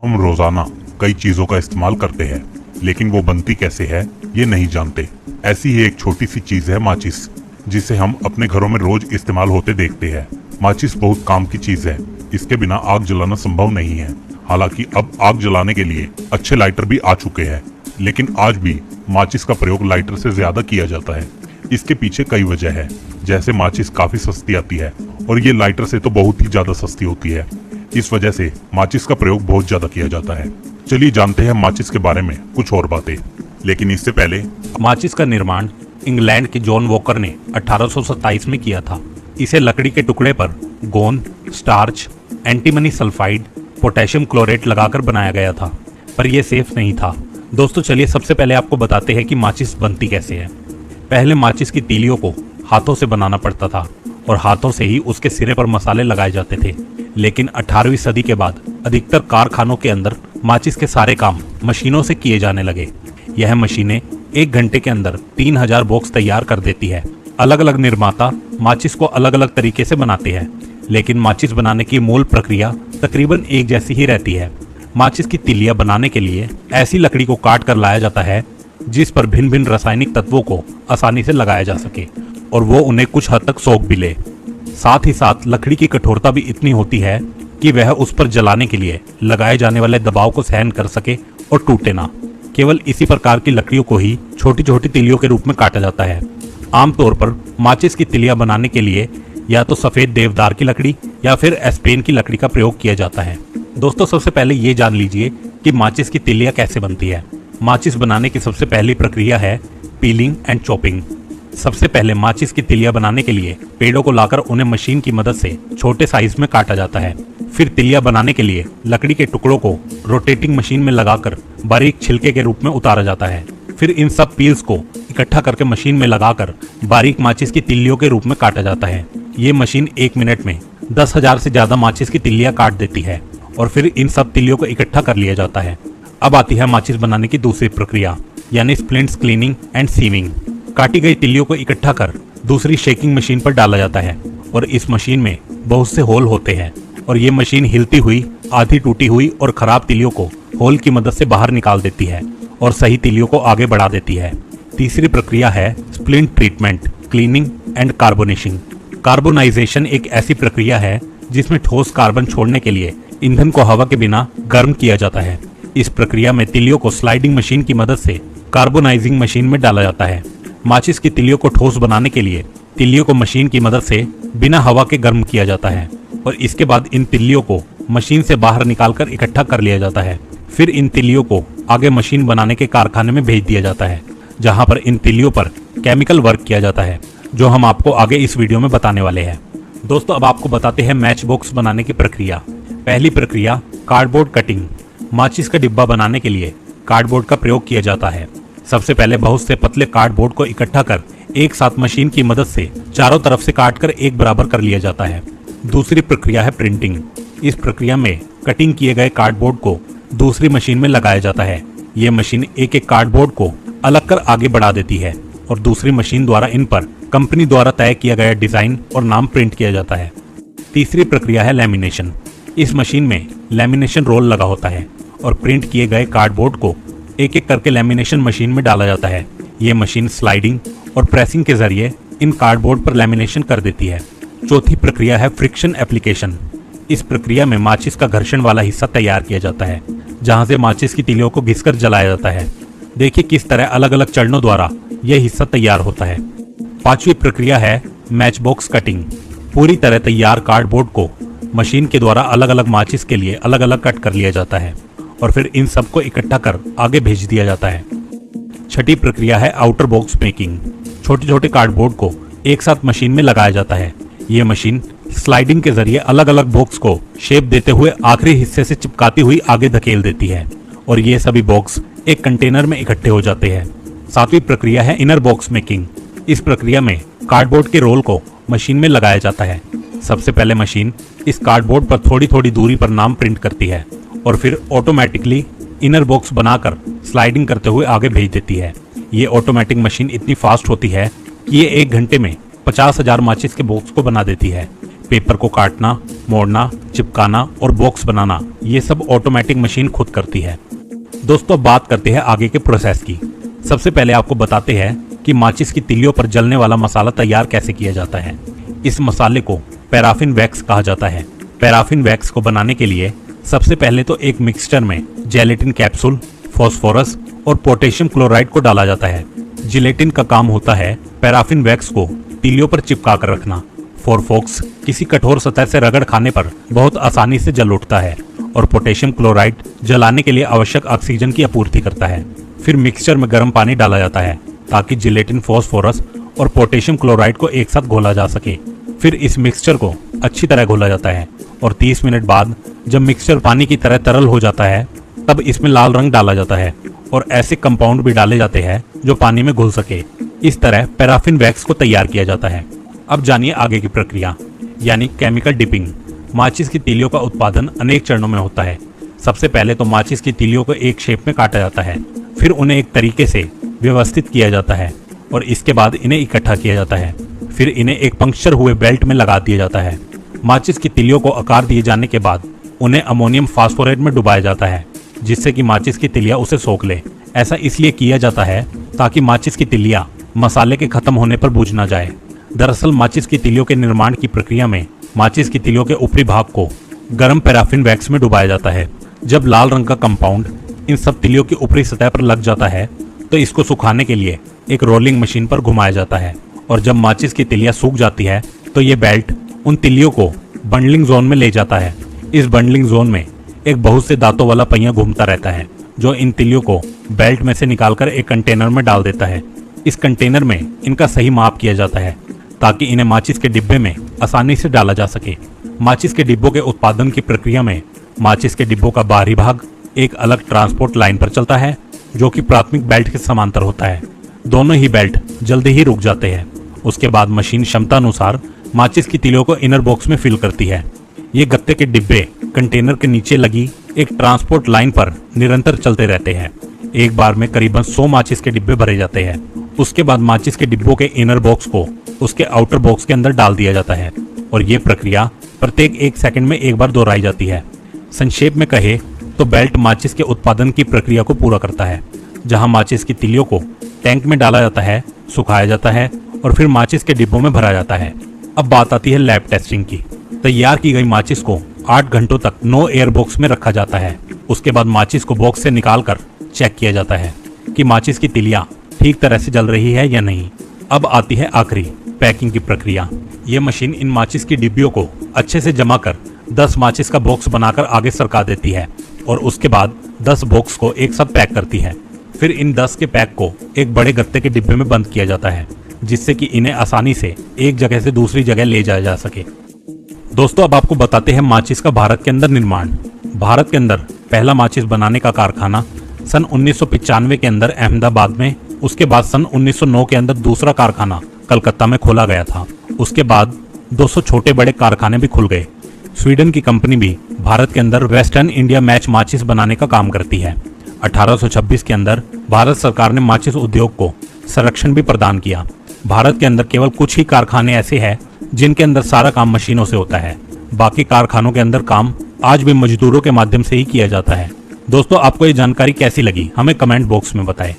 हम रोजाना कई चीजों का इस्तेमाल करते हैं, लेकिन वो बनती कैसे है ये नहीं जानते। ऐसी ही एक छोटी सी चीज है माचिस, जिसे हम अपने घरों में रोज इस्तेमाल होते देखते हैं। माचिस बहुत काम की चीज है, इसके बिना आग जलाना संभव नहीं है। हालांकि अब आग जलाने के लिए अच्छे लाइटर भी आ चुके हैं, लेकिन आज भी माचिस का प्रयोग लाइटर से ज्यादा किया जाता है। इसके पीछे कई वजह है, जैसे माचिस काफी सस्ती आती है और ये लाइटर से तो बहुत ही ज्यादा सस्ती होती है। इस वजह से माचिस का प्रयोग बहुत ज्यादा किया जाता है। चलिए जानते हैं माचिस के बारे में कुछ और बातें, लेकिन इससे पहले माचिस का निर्माण इंग्लैंड के जॉन वॉकर ने 1827 में किया था। इसे लकड़ी के टुकड़े पर गोंद, starch, antimony sulphide, potassium chlorate लगाकर बनाया गया था, पर यह सेफ नहीं था। दोस्तों चलिए सबसे पहले आपको बताते हैं कि माचिस बनती कैसे है। पहले माचिस की तीलियों को हाथों से बनाना पड़ता था और हाथों से ही उसके सिरे पर मसाले लगाए जाते थे। लेकिन 18वीं सदी के बाद अधिकतर कारखानों के अंदर माचिस के सारे काम मशीनों से किए जाने लगे। यह मशीनें 1 घंटे के अंदर 3000 बॉक्स तैयार कर देती है। अलग अलग निर्माता माचिस को अलग अलग तरीके से बनाते हैं, लेकिन माचिस बनाने की मूल प्रक्रिया तकरीबन एक जैसी ही रहती है। माचिस की तिलियां बनाने के लिए ऐसी लकड़ी को काट कर लाया जाता है जिस पर भिन्न भिन्न रासायनिक तत्वों को आसानी से लगाया जा सके और वो उन्हें कुछ हद तक सोख भी ले। साथ ही साथ लकड़ी की कठोरता भी इतनी होती है कि वह उस पर जलाने के लिए लगाए जाने वाले दबाव को सहन कर सके और टूटे ना। केवल इसी प्रकार की लकड़ियों को ही छोटी छोटी तिलियों के रूप में काटा जाता है। आमतौर पर माचिस की तिलियां बनाने के लिए या तो सफेद देवदार की लकड़ी या फिर एस्पेन की लकड़ी का प्रयोग किया जाता है। दोस्तों सबसे पहले ये जान लीजिए कि माचिस की तिलियां कैसे बनती है। माचिस बनाने की सबसे पहली प्रक्रिया है पीलिंग एंड चॉपिंग। सबसे पहले माचिस की तिलियां बनाने के लिए पेड़ों को लाकर उन्हें मशीन की मदद से छोटे साइज में काटा जाता है। फिर तिलियां बनाने के लिए लकड़ी के टुकड़ों को रोटेटिंग मशीन में लगाकर बारीक छिलके के रूप में उतारा जाता है। फिर इन सब पील्स को इकट्ठा करके मशीन में लगाकर बारीक माचिस की तिल्लियों के रूप में काटा जाता है। ये मशीन 1 मिनट में 10,000 से ज्यादा माचिस की तिल्लियां काट देती है और फिर इन सब तिल्लियों को इकट्ठा कर लिया जाता है। अब आती है माचिस बनाने की दूसरी प्रक्रिया, यानी स्प्लिंट्स क्लीनिंग एंड सीविंग। काटी गई तिल्लियों को इकट्ठा कर दूसरी शेकिंग मशीन पर डाला जाता है और इस मशीन में बहुत से होल होते हैं और ये मशीन हिलती हुई, आधी टूटी हुई और खराब तिल्लियों को होल की मदद से बाहर निकाल देती है और सही तिल्लियों को आगे बढ़ा देती है। तीसरी प्रक्रिया है splint treatment, cleaning and carbonising. Carbonisation एक ऐसी प्रक्रिया है जिसमें ठोस कार्बन छोड़ने के लिए ईंधन को हवा के बिना गर्म किया जाता है। इस प्रक्रिया में तिल्लियों को स्लाइडिंग मशीन की मदद से कार्बोनाइजिंग मशीन में डाला जाता है। माचिस की तिल्लियों को ठोस बनाने के लिए तिल्लियों को मशीन की मदद से बिना हवा के गर्म किया जाता है और इसके बाद इन तिल्लियों को मशीन से बाहर निकालकर इकट्ठा कर लिया जाता है। फिर इन तिल्लियों को आगे मशीन बनाने के कारखाने में भेज दिया जाता है, जहां पर इन तिल्लियों पर केमिकल वर्क किया जाता है, जो हम आपको आगे इस वीडियो में बताने वाले हैं। दोस्तों अब आपको बताते हैं मैच बॉक्स बनाने की प्रक्रिया। पहली प्रक्रिया कार्डबोर्ड कटिंग। माचिस का डिब्बा बनाने के लिए कार्डबोर्ड का प्रयोग किया जाता है। सबसे पहले बहुत से पतले कार्डबोर्ड को इकट्ठा कर एक साथ मशीन की मदद से चारों तरफ से काटकर एक बराबर कर लिया जाता है। दूसरी प्रक्रिया है प्रिंटिंग। इस प्रक्रिया में कटिंग किए गए कार्डबोर्ड को दूसरी मशीन में लगाया जाता है। ये मशीन एक एक कार्डबोर्ड को अलग कर आगे बढ़ा देती है और दूसरी मशीन द्वारा इन पर कंपनी द्वारा तय किया गया डिजाइन और नाम प्रिंट किया जाता है। तीसरी प्रक्रिया है लैमिनेशन। इस मशीन में लैमिनेशन रोल लगा होता है और प्रिंट किए गए कार्डबोर्ड को एक एक करके लैमिनेशन मशीन में डाला जाता है। ये मशीन स्लाइडिंग और प्रेसिंग के जरिए इन कार्डबोर्ड पर लैमिनेशन कर देती है। चौथी प्रक्रिया है फ्रिक्शन एप्लीकेशन। इस प्रक्रिया में माचिस का घर्षण वाला हिस्सा तैयार किया जाता है, जहां से माचिस की तिलियों को घिसकर जलाया जाता है। देखिए किस तरह अलग अलग चरणों द्वारा यह हिस्सा तैयार होता है। पांचवी प्रक्रिया है मैच बॉक्स कटिंग। पूरी तरह तैयार कार्डबोर्ड को मशीन के द्वारा अलग अलग माचिस के लिए अलग अलग कट कर लिया जाता है और फिर इन सबको इकट्ठा कर आगे भेज दिया जाता है। छठी प्रक्रिया है आउटर बॉक्स मेकिंग। छोटे छोटे कार्डबोर्ड को एक साथ मशीन में लगाया जाता है। ये मशीन स्लाइडिंग के जरिए अलग अलग बॉक्स को शेप देते हुए आखिरी हिस्से से चिपकाती हुई आगे धकेल देती है और ये सभी बॉक्स एक कंटेनर में इकट्ठे हो जाते हैं। सातवीं प्रक्रिया है इनर बॉक्स मेकिंग। इस प्रक्रिया में कार्डबोर्ड के रोल को मशीन में लगाया जाता है। सबसे पहले मशीन इस कार्डबोर्ड पर थोड़ी थोड़ी दूरी पर नाम प्रिंट करती है और फिर ऑटोमेटिकली इनर बॉक्स बनाकर स्लाइडिंग करते हुए आगे भेज देती है। ये ऑटोमेटिक मशीन इतनी फास्ट होती है कि ये 1 घंटे में 50,000 माचिस के बॉक्स को बना देती है। पेपर को काटना, मोड़ना, चिपकाना और बॉक्स बनाना, ये सब ऑटोमेटिक मशीन खुद करती है। दोस्तों बात करते हैं आगे के प्रोसेस की। सबसे पहले आपको बताते हैं कि माचिस की तिलियों पर जलने वाला मसाला तैयार कैसे किया जाता है। इस मसाले को पैराफिन वैक्स कहा जाता है। पैराफिन वैक्स को बनाने के लिए सबसे पहले तो एक मिक्सचर में जेलेटिन कैप्सूल, फॉस्फोरस और पोटेशियम क्लोराइड को डाला जाता है। जिलेटिन का काम होता है पैराफिन वैक्स को तिलियों पर चिपका कर रखना। फोरफॉक्स किसी कठोर सतह से रगड़ खाने पर बहुत आसानी से जल उठता है और पोटेशियम क्लोराइड जलाने के लिए आवश्यक ऑक्सीजन की आपूर्ति करता है। फिर मिक्सचर में गर्म पानी डाला जाता है ताकि जिलेटिन, फॉस्फोरस और पोटेशियम क्लोराइड को एक साथ घोला जा सके। फिर इस मिक्सचर को अच्छी तरह घोला जाता है और 30 मिनट बाद जब मिक्सचर पानी की तरह तरल हो जाता है तब इसमें लाल रंग डाला जाता है और ऐसे कंपाउंड भी डाले जाते हैं जो पानी में घुल सके। इस तरह पैराफिन वैक्स को तैयार किया जाता है। अब जानिए आगे की प्रक्रिया, यानी केमिकल डिपिंग। माचिस की तीलियों का उत्पादन अनेक चरणों में होता है। सबसे पहले तो माचिस की तीलियों को एक शेप में काटा जाता है, फिर उन्हें एक तरीके से व्यवस्थित किया जाता है और इसके बाद इन्हें इकट्ठा किया जाता है। फिर इन्हें एक पंक्चर हुए बेल्ट में लगा दिया जाता है। माचिस की तीलियों को आकार दिए जाने के बाद उन्हें अमोनियम फास्फोरेट में डुबाया जाता है जिससे कि माचिस की तिलियां उसे सोख ले। ऐसा इसलिए किया जाता है ताकि माचिस की तिलियां मसाले के खत्म होने पर बुझ ना जाए। दरअसल माचिस की तिलियों के निर्माण की प्रक्रिया में माचिस की तिलियों के ऊपरी भाग को गर्म पैराफिन वैक्स में डुबाया जाता है। जब लाल रंग का कंपाउंड इन सब तिलियों की ऊपरी सतह पर लग जाता है तो इसको सुखाने के लिए एक रोलिंग मशीन पर घुमाया जाता है और जब माचिस की तिलियां सूख जाती है तो ये बेल्ट उन तिलियों को बंडलिंग जोन में ले जाता है। इस बंडलिंग जोन में एक बहुत से दांतों वाला पहिया घूमता रहता है जो इन तिलियों को बेल्ट में से निकालकर एक कंटेनर में डाल देता है। इस कंटेनर में इनका सही माप किया जाता है ताकि इन्हें माचिस के डिब्बे में आसानी से डाला जा सके। माचिस के डिब्बों के उत्पादन की प्रक्रिया में माचिस के डिब्बों का बाहरी भाग एक अलग ट्रांसपोर्ट लाइन पर चलता है जो कि प्राथमिक बेल्ट के समांतर होता है। दोनों ही बेल्ट जल्दी ही रुक जाते हैं। उसके बाद मशीन क्षमता अनुसार माचिस की तिलियों को इनर बॉक्स में फिल करती है। ये गत्ते के डिब्बे कंटेनर के नीचे लगी एक ट्रांसपोर्ट लाइन पर निरंतर चलते रहते हैं। एक बार में करीबन 100 माचिस के डिब्बे भरे जाते हैं। उसके बाद माचिस के डिब्बों के इनर बॉक्स को उसके आउटर बॉक्स के अंदर डाल दिया जाता है और ये प्रक्रिया प्रत्येक 1 सेकंड में एक बार दोहराई जाती है। संक्षेप में कहे तो बेल्ट माचिस के उत्पादन की प्रक्रिया को पूरा करता है, जहां माचिस की तिलियों को टैंक में डाला जाता है, सुखाया जाता है और फिर माचिस के डिब्बों में भरा जाता है। अब बात आती है लैब टेस्टिंग की। तैयार की गई माचिस को 8 घंटों तक नो एयर बॉक्स में रखा जाता है। उसके बाद माचिस को बॉक्स से निकालकर चेक किया जाता है कि माचिस की तिलियां ठीक तरह से जल रही है या नहीं। अब आती है आखिरी पैकिंग की प्रक्रिया। यह मशीन इन माचिस की डिब्बियों को अच्छे से जमा कर 10 माचिस का बॉक्स बनाकर आगे सरका देती है और उसके बाद 10 बॉक्स को एक साथ पैक करती है। फिर इन 10 के पैक को एक बड़े गत्ते के डिब्बे में बंद किया जाता है जिससे कि इन्हें आसानी से एक जगह से दूसरी जगह ले जाया जा सके। दोस्तों अब आपको बताते हैं माचिस का भारत के अंदर निर्माण। भारत के अंदर पहला माचिस बनाने का कारखाना सन 1995 के अंदर अहमदाबाद में, उसके बाद सन 1909 के अंदर दूसरा कारखाना कलकत्ता में खोला गया था। उसके बाद 200 छोटे बड़े कारखाने भी खुल गए। स्वीडन की कंपनी भी भारत के अंदर वेस्टर्न इंडिया मैच माचिस बनाने का काम करती है। 1826 के अंदर भारत सरकार ने माचिस उद्योग को संरक्षण भी प्रदान किया। भारत के अंदर केवल कुछ ही कारखाने ऐसे हैं जिनके अंदर सारा काम मशीनों से होता है। बाकी कारखानों के अंदर काम आज भी मजदूरों के माध्यम से ही किया जाता है। दोस्तों आपको ये जानकारी कैसी लगी हमें कमेंट बॉक्स में बताएं।